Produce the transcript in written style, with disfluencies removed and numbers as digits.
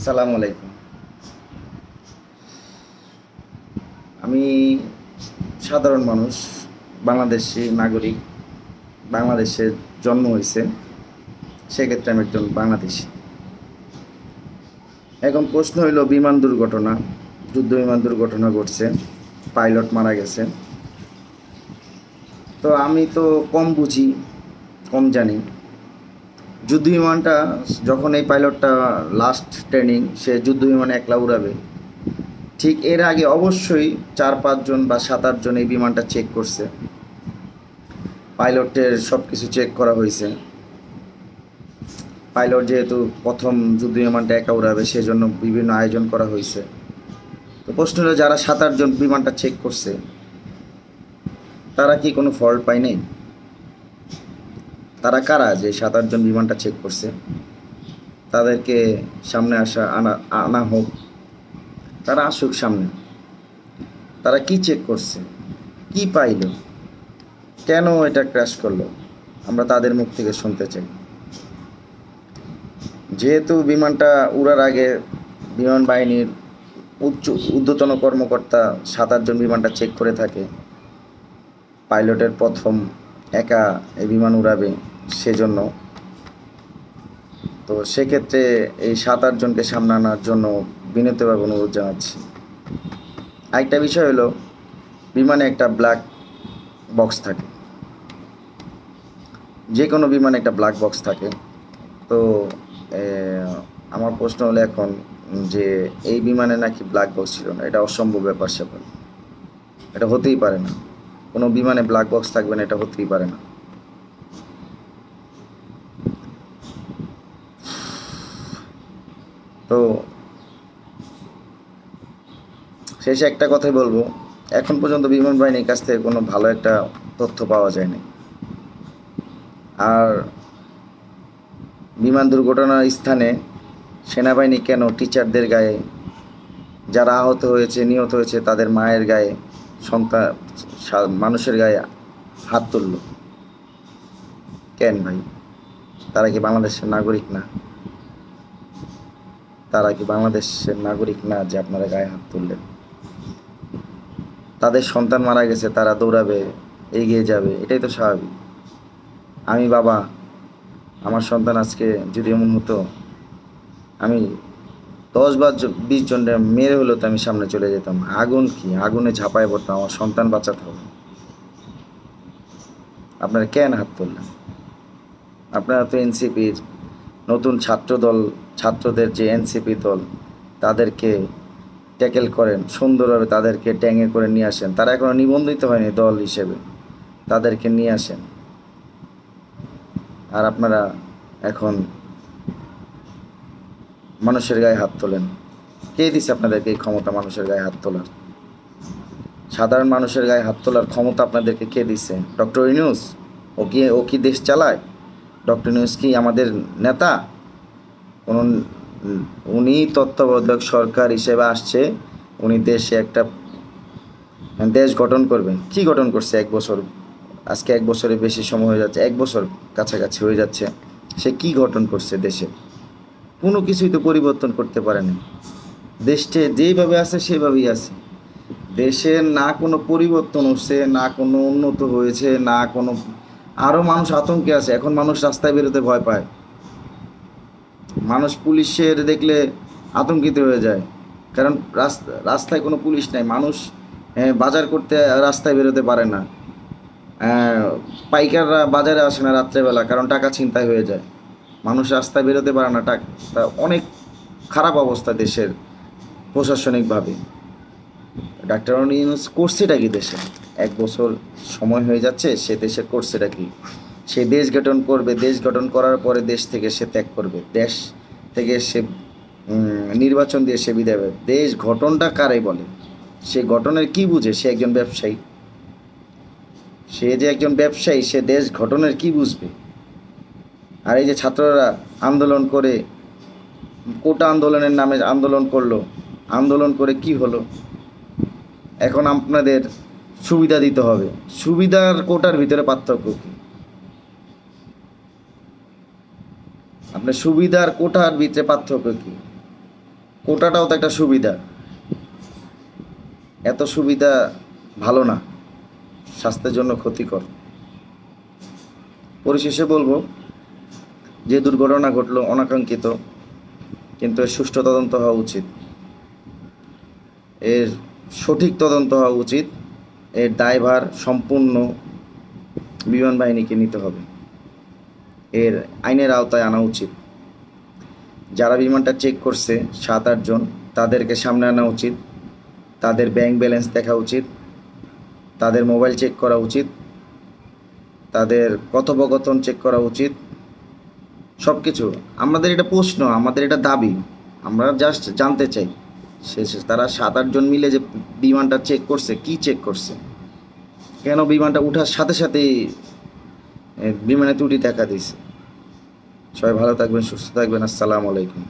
আসসালামু আলাইকুম। আমি সাধারণ মানুষ, বাংলাদেশি নাগরিক। বাংলাদেশে জন্ম হয়েছে, সেক্ষেত্রে আমি একজন বাংলাদেশি। এখন প্রশ্ন হইল বিমান দুর্ঘটনা, যুদ্ধ বিমান দুর্ঘটনা ঘটছে, পাইলট মারা গেছে। তো আমি তো কম বুঝি, কম জানি। যুদ্ধ বিমানটা যখন এই পাইলটটা লাস্ট ট্রেনিং, সে যুদ্ধ বিমানে একলা উড়াবে, ঠিক এর আগে অবশ্যই 4-5 জন বা 7-8 জন এই বিমানটা চেক করছে। পাইলটের সব কিছু চেক করা হয়েছে। পাইলট যেহেতু প্রথম যুদ্ধ বিমানটা একা উড়াবে, সেজন্য বিভিন্ন আয়োজন করা হয়েছে। তো প্রশ্ন হলো, যারা 7-8 জন বিমানটা চেক করছে, তারা কি কোনো ফল্ট পায় নাই? তারা কারা যে 7-8 জন বিমানটা চেক করছে? তাদেরকে সামনে আনা হোক, তারা আসুক সামনে। তারা কি চেক করছে, কি পাইল, কেন এটা ক্র্যাশ করলো, আমরা তাদের মুখ থেকে শুনতে চাই। যেহেতু বিমানটা উড়ার আগে বিমান বাহিনীর ঊর্ধ্বতন কর্মকর্তা 7-8 জন বিমানটা চেক করে থাকে, পাইলটের প্রথম একা এই বিমান উড়াবে সেজন্য। তো সেক্ষেত্রে এই 7-8 জনকে সামনে আনার জন্য বিনীতভাবে অনুরোধ জানাচ্ছি। আরেকটা বিষয় হলো, বিমানে একটা ব্ল্যাক বক্স থাকে, যে কোনো বিমানে একটা ব্ল্যাক বক্স থাকে। তো আমার প্রশ্ন হলো এখন যে এই বিমানে নাকি ব্ল্যাক বক্স ছিল না, এটা অসম্ভব ব্যাপার স্যাপার। এটা হতেই পারে না, কোনো বিমানে ব্ল্যাক বক্স থাকবে না, এটা হতেই পারে না। তো শেষে একটা কথাই বলবো, এখন পর্যন্ত বিমান বাহিনীর কাছ থেকে কোনো ভালো একটা তথ্য পাওয়া যায়নি। আর বিমান দুর্ঘটনার স্থানে সেনাবাহিনী কেন টিচারদের গায়ে, যারা আহত হয়েছে নিহত হয়েছে তাদের মায়ের গায়ে, সন্তান মানুষের গায়ে হাত তুলল? কেন ভাই? তারা কি বাংলাদেশের নাগরিক না? তারা কি বাংলাদেশের নাগরিক না যে আপনারা গায়ে হাত তুললেন? তাদের সন্তান মারা গেছে, তারা দৌড়াবে, এগিয়ে যাবে, এটাই তো স্বাভাবিক। আমি বাবা, আমার সন্তান আজকে যদি এমন হতো, আমি 10 বা 20 জন মেরে হলো তো আমি সামনে চলে যেতাম। আগুন কি, আগুনে ঝাঁপায় পড়তাম, আমার সন্তান বাঁচাতে হবে। আপনারা কেন হাত তুললেন? আপনারা তো এনসিপির নতুন ছাত্রদল, ছাত্রদের যে এনসিপি দল, তাদেরকে ট্যাকেল করেন সুন্দরভাবে, তাদেরকে ট্যাঙে করে নিয়ে আসেন। তারা এখনো নিবন্ধিত হয়নি দল হিসেবে, তাদেরকে নিয়ে আসেন। আর আপনারা এখন মানুষের গায়ে হাত তোলেন। কে দিছে আপনাদেরকে এই ক্ষমতা মানুষের গায়ে হাত তোলার? সাধারণ মানুষের গায়ে হাত তোলার ক্ষমতা আপনাদেরকে কে দিছে? ডক্টর ইউনূস? ও কি দেশ চালায়? ডক্টর ইউনূস কি আমাদের নেতা? কোন উনি তত্ত্বাবধায়ক সরকার হিসেবে আসছে, উনি দেশে একটা দেশ গঠন করবেন। কি গঠন করছে 1 বছর? আজকে 1 বছরের বেশি সময় হয়ে যাচ্ছে, 1 বছর কাছাকাছি হয়ে যাচ্ছে। সে কি গঠন করছে দেশে? কোনো কিছুই তো পরিবর্তন করতে পারেনি। দেশটা যেইভাবে আছে সেভাবেই আছে। দেশের না কোনো পরিবর্তন হচ্ছে, না কোনো উন্নত হয়েছে, না কোনো, আরও মানুষ আতঙ্কে আছে। এখন মানুষ রাস্তায় বেরোতে ভয় পায়, মানুষ পুলিশের দেখলে আতঙ্কিত হয়ে যায়, কারণ রাস্তায় কোনো পুলিশ নাই। মানুষ বাজার করতে রাস্তায় বেরোতে পারে না, পাইকাররা বাজারে আসে না রাত্রেবেলা, কারণ টাকা ছিনতাই হয়ে যায়। মানুষ রাস্তায় বেরোতে পারে না, অনেক খারাপ অবস্থা দেশের প্রশাসনিকভাবে। ডাক্তার ইউনূস করছেটা কি দেশে? 1 বছর সময় হয়ে যাচ্ছে, সে দেশের করছেটা কি? সে দেশ গঠন করবে, দেশ গঠন করার পরে দেশ থেকে সে ত্যাগ করবে, দেশ থেকে সে নির্বাচন দিয়ে সে বিদায় হবে। দেশ গঠনটা কারে বলে? সে গঠনের কি বুঝে? সে একজন ব্যবসায়ী। সে যে একজন ব্যবসায়ী, সে দেশ গঠনের কি বুঝবে? আর এই যে ছাত্ররা আন্দোলন করে, কোটা আন্দোলনের নামে আন্দোলন করলো, আন্দোলন করে কি হলো? এখন আপনাদের সুবিধা দিতে হবে। সুবিধার কোটার ভিতরে পার্থক্য কি? আপনার সুবিধার কোটার ভিতরে পার্থক্য কি? কোটাটাও তো একটা সুবিধা, এত সুবিধা ভালো না, স্বাস্থ্যের জন্য ক্ষতিকর। পরিশেষে বলবো, যে দুর্ঘটনা ঘটলো অনাকাঙ্ক্ষিত, কিন্তু এর সুষ্ঠু তদন্ত হওয়া উচিত, এর সঠিক তদন্ত হওয়া উচিত, এর দায়ভার সম্পূর্ণ বিমান বাহিনীকে নিতে হবে, এর আইনের আওতায় আনা উচিত। যারা বিমানটা চেক করছে 7-8 জন, তাদেরকে সামনে আনা উচিত, তাদের ব্যাংক ব্যালেন্স দেখা উচিত, তাদের মোবাইল চেক করা উচিত, তাদের কথোপকথন চেক করা উচিত, সব কিছু। আমাদের এটা প্রশ্ন, আমাদের এটা দাবি, আমরা জাস্ট জানতে চাই তারা 7-8 জন মিলে যে বিমানটা চেক করছে, কি চেক করছে, কেন বিমানটা ওঠার সাথে সাথেই বিমানে ত্রুটি দেখা দিয়েছে। সবাই ভালো থাকবেন, সুস্থ থাকবেন। আসসালামু আলাইকুম।